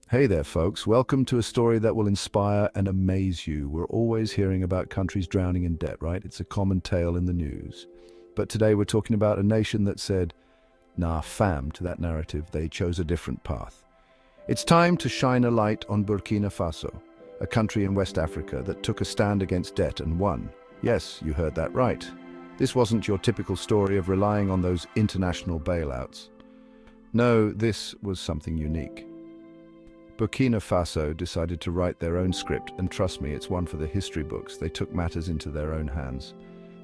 Hey there, folks. Welcome to a story that will inspire and amaze you. We're always hearing about countries drowning in debt, right? It's a common tale in the news. But today we're talking about a nation that said, nah, fam, to that narrative. They chose a different path. It's time to shine a light on Burkina Faso, a country in West Africa that took a stand against debt and won. Yes, you heard that right. This wasn't your typical story of relying on those international bailouts. No, this was something unique. Burkina Faso decided to write their own script, and trust me, it's one for the history books. They took matters into their own hands.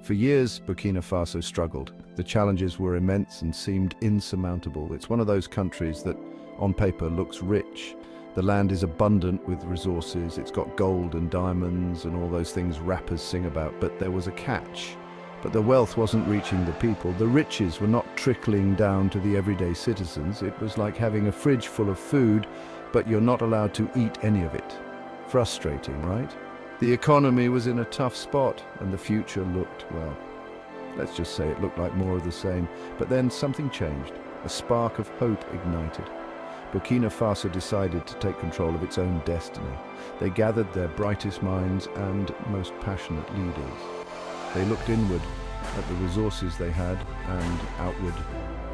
For years, Burkina Faso struggled. The challenges were immense and seemed insurmountable. It's one of those countries that, on paper, looks rich. The land is abundant with resources. It's got gold and diamonds and all those things rappers sing about, but there was a catch. But the wealth wasn't reaching the people. The riches were not trickling down to the everyday citizens. It was like having a fridge full of food, but you're not allowed to eat any of it. Frustrating, right? The economy was in a tough spot, and the future looked, well, let's just say it looked like more of the same. But then something changed. A spark of hope ignited. Burkina Faso decided to take control of its own destiny. They gathered their brightest minds and most passionate leaders. They looked inward at the resources they had and outward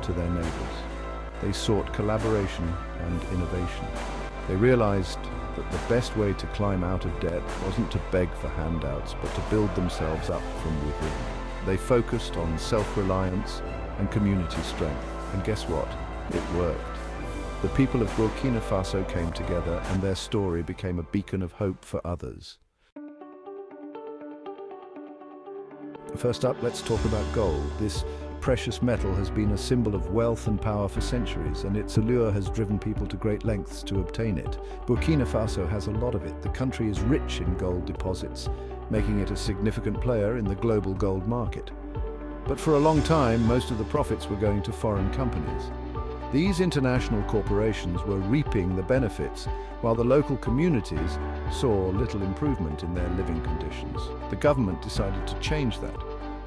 to their neighbours. They sought collaboration and innovation. They realized that the best way to climb out of debt wasn't to beg for handouts, but to build themselves up from within. They focused on self-reliance and community strength. And guess what? It worked. The people of Burkina Faso came together, and their story became a beacon of hope for others. First up, let's talk about gold. This precious metal has been a symbol of wealth and power for centuries, and its allure has driven people to great lengths to obtain it. Burkina Faso has a lot of it. The country is rich in gold deposits, making it a significant player in the global gold market. But for a long time, most of the profits were going to foreign companies. These international corporations were reaping the benefits, while the local communities saw little improvement in their living conditions. The government decided to change that.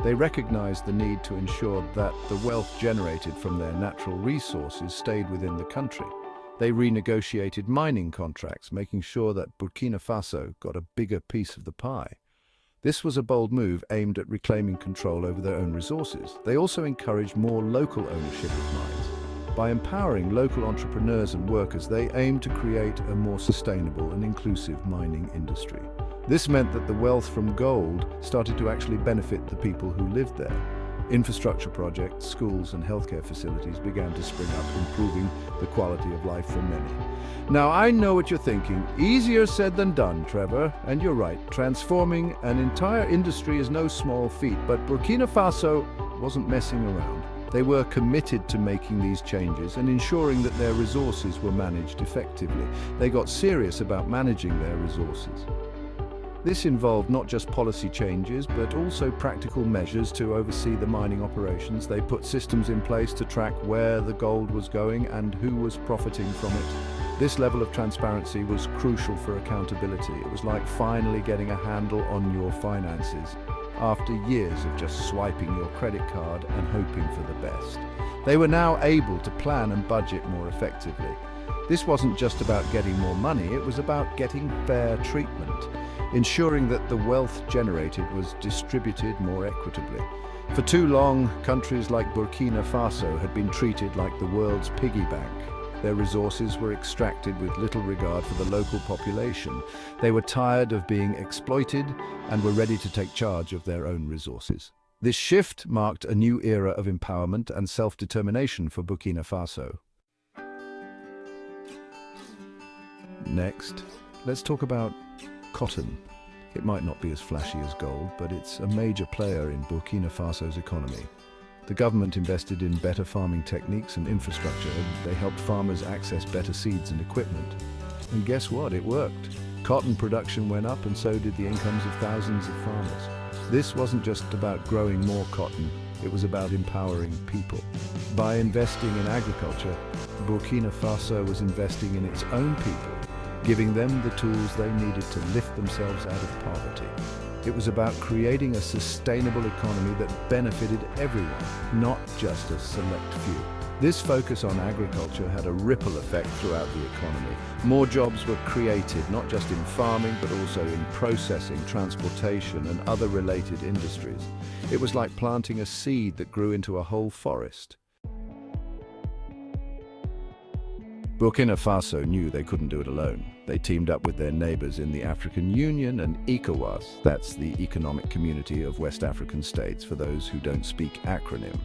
They recognized the need to ensure that the wealth generated from their natural resources stayed within the country. They renegotiated mining contracts, making sure that Burkina Faso got a bigger piece of the pie. This was a bold move aimed at reclaiming control over their own resources. They also encouraged more local ownership of mines. By empowering local entrepreneurs and workers, they aimed to create a more sustainable and inclusive mining industry. This meant that the wealth from gold started to actually benefit the people who lived there. Infrastructure projects, schools and healthcare facilities began to spring up, improving the quality of life for many. Now, I know what you're thinking. Easier said than done, Trevor. And you're right. Transforming an entire industry is no small feat, but Burkina Faso wasn't messing around. They were committed to making these changes and ensuring that their resources were managed effectively. They got serious about managing their resources. This involved not just policy changes, but also practical measures to oversee the mining operations. They put systems in place to track where the gold was going and who was profiting from it. This level of transparency was crucial for accountability. It was like finally getting a handle on your finances after years of just swiping your credit card and hoping for the best. They were now able to plan and budget more effectively. This wasn't just about getting more money, it was about getting fair treatment, ensuring that the wealth generated was distributed more equitably. For too long, countries like Burkina Faso had been treated like the world's piggy bank. Their resources were extracted with little regard for the local population. They were tired of being exploited and were ready to take charge of their own resources. This shift marked a new era of empowerment and self-determination for Burkina Faso. Next, let's talk about cotton. It might not be as flashy as gold, but it's a major player in Burkina Faso's economy. The government invested in better farming techniques and infrastructure. They helped farmers access better seeds and equipment. And guess what? It worked. Cotton production went up, and so did the incomes of thousands of farmers. This wasn't just about growing more cotton, it was about empowering people. By investing in agriculture, Burkina Faso was investing in its own people, giving them the tools they needed to lift themselves out of poverty. It was about creating a sustainable economy that benefited everyone, not just a select few. This focus on agriculture had a ripple effect throughout the economy. More jobs were created, not just in farming, but also in processing, transportation, and other related industries. It was like planting a seed that grew into a whole forest. Burkina Faso knew they couldn't do it alone. They teamed up with their neighbours in the African Union and ECOWAS, that's the Economic Community of West African States for those who don't speak acronym.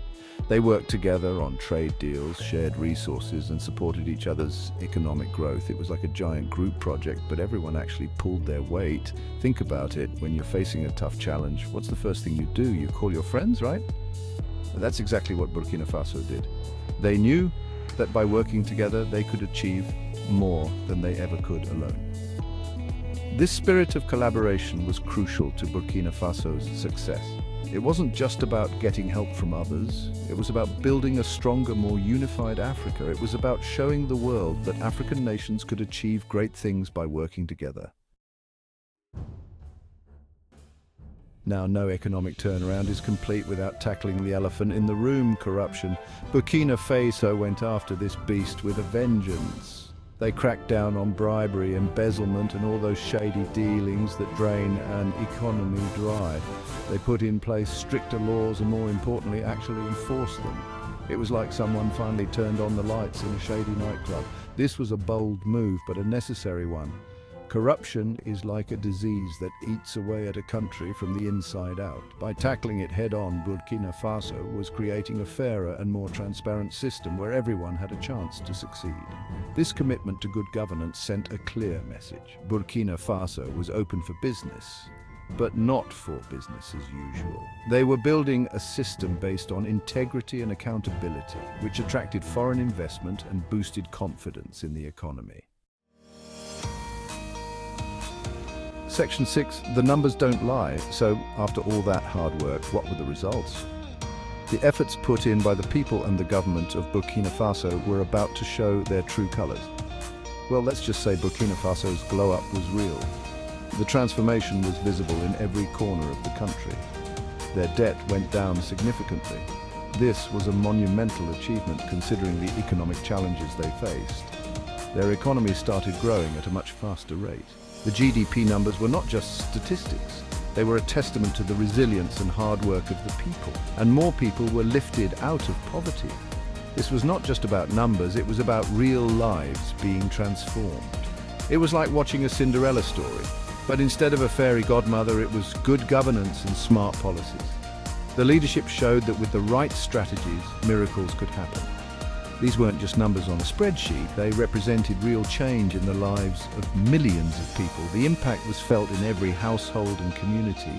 They worked together on trade deals, shared resources, and supported each other's economic growth. It was like a giant group project, but everyone actually pulled their weight. Think about it, when you're facing a tough challenge, what's the first thing you do? You call your friends, right? That's exactly what Burkina Faso did. They knew that by working together they could achieve more than they ever could alone. This spirit of collaboration was crucial to Burkina Faso's success. It wasn't just about getting help from others, it was about building a stronger, more unified Africa. It was about showing the world that African nations could achieve great things by working together. Now, no economic turnaround is complete without tackling the elephant in the room: corruption. Burkina Faso went after this beast with a vengeance. They cracked down on bribery, embezzlement, and all those shady dealings that drain an economy dry. They put in place stricter laws and, more importantly, actually enforced them. It was like someone finally turned on the lights in a shady nightclub. This was a bold move, but a necessary one. Corruption is like a disease that eats away at a country from the inside out. By tackling it head-on, Burkina Faso was creating a fairer and more transparent system where everyone had a chance to succeed. This commitment to good governance sent a clear message. Burkina Faso was open for business, but not for business as usual. They were building a system based on integrity and accountability, which attracted foreign investment and boosted confidence in the economy. Section 6, the numbers don't lie. So, after all that hard work, what were the results? The efforts put in by the people and the government of Burkina Faso were about to show their true colors. Well, let's just say Burkina Faso's glow-up was real. The transformation was visible in every corner of the country. Their debt went down significantly. This was a monumental achievement considering the economic challenges they faced. Their economy started growing at a much faster rate. The GDP numbers were not just statistics. They were a testament to the resilience and hard work of the people. And more people were lifted out of poverty. This was not just about numbers, it was about real lives being transformed. It was like watching a Cinderella story, but instead of a fairy godmother, it was good governance and smart policies. The leadership showed that with the right strategies, miracles could happen. These weren't just numbers on a spreadsheet, they represented real change in the lives of millions of people. The impact was felt in every household and community.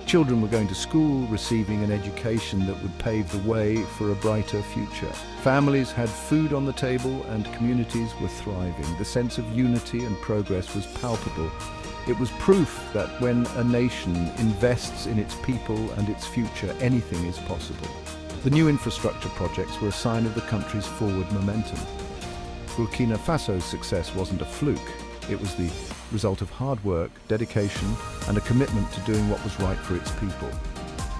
Children were going to school, receiving an education that would pave the way for a brighter future. Families had food on the table and communities were thriving. The sense of unity and progress was palpable. It was proof that when a nation invests in its people and its future, anything is possible. The new infrastructure projects were a sign of the country's forward momentum. Burkina Faso's success wasn't a fluke. It was the result of hard work, dedication, and a commitment to doing what was right for its people.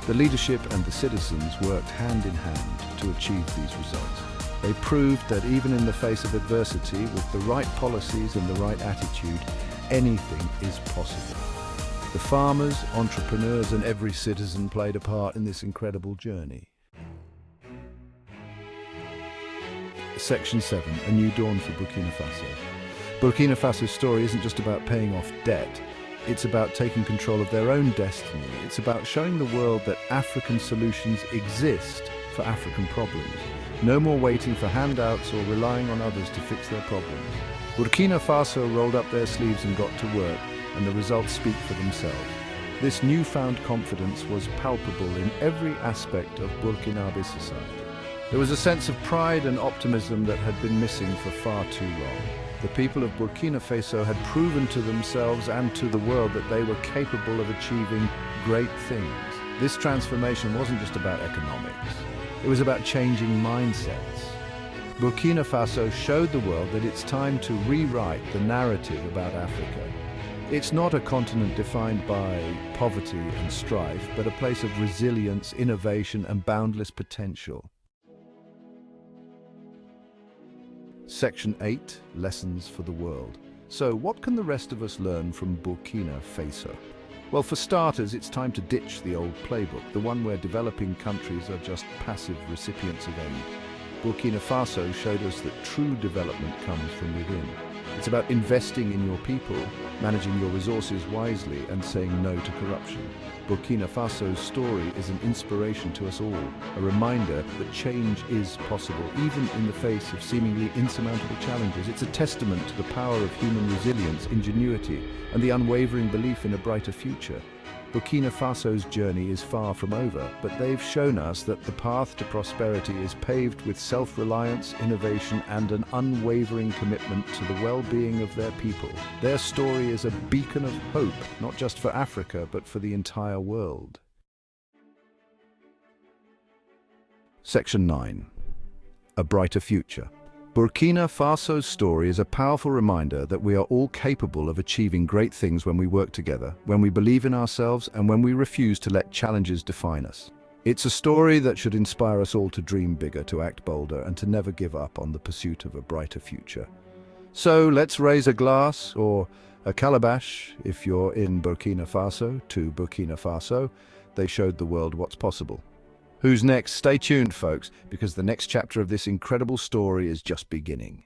The leadership and the citizens worked hand in hand to achieve these results. They proved that even in the face of adversity, with the right policies and the right attitude, anything is possible. The farmers, entrepreneurs, and every citizen played a part in this incredible journey. Section 7, a new dawn for Burkina Faso. Burkina Faso's story isn't just about paying off debt. It's about taking control of their own destiny. It's about showing the world that African solutions exist for African problems. No more waiting for handouts or relying on others to fix their problems. Burkina Faso rolled up their sleeves and got to work, and the results speak for themselves. This newfound confidence was palpable in every aspect of Burkinabe society. There was a sense of pride and optimism that had been missing for far too long. The people of Burkina Faso had proven to themselves and to the world that they were capable of achieving great things. This transformation wasn't just about economics. It was about changing mindsets. Burkina Faso showed the world that it's time to rewrite the narrative about Africa. It's not a continent defined by poverty and strife, but a place of resilience, innovation, and boundless potential. Section 8, Lessons for the World. So, what can the rest of us learn from Burkina Faso? Well, for starters, it's time to ditch the old playbook, the one where developing countries are just passive recipients of aid. Burkina Faso showed us that true development comes from within. It's about investing in your people, managing your resources wisely, and saying no to corruption. Burkina Faso's story is an inspiration to us all, a reminder that change is possible, even in the face of seemingly insurmountable challenges. It's a testament to the power of human resilience, ingenuity, and the unwavering belief in a brighter future. Burkina Faso's journey is far from over, but they've shown us that the path to prosperity is paved with self-reliance, innovation, and an unwavering commitment to the well-being of their people. Their story is a beacon of hope, not just for Africa, but for the entire world. Section 9. A brighter future. Burkina Faso's story is a powerful reminder that we are all capable of achieving great things when we work together, when we believe in ourselves, and when we refuse to let challenges define us. It's a story that should inspire us all to dream bigger, to act bolder, and to never give up on the pursuit of a brighter future. So let's raise a glass, or a calabash, if you're in Burkina Faso, to Burkina Faso. They showed the world what's possible. Who's next? Stay tuned, folks, because the next chapter of this incredible story is just beginning.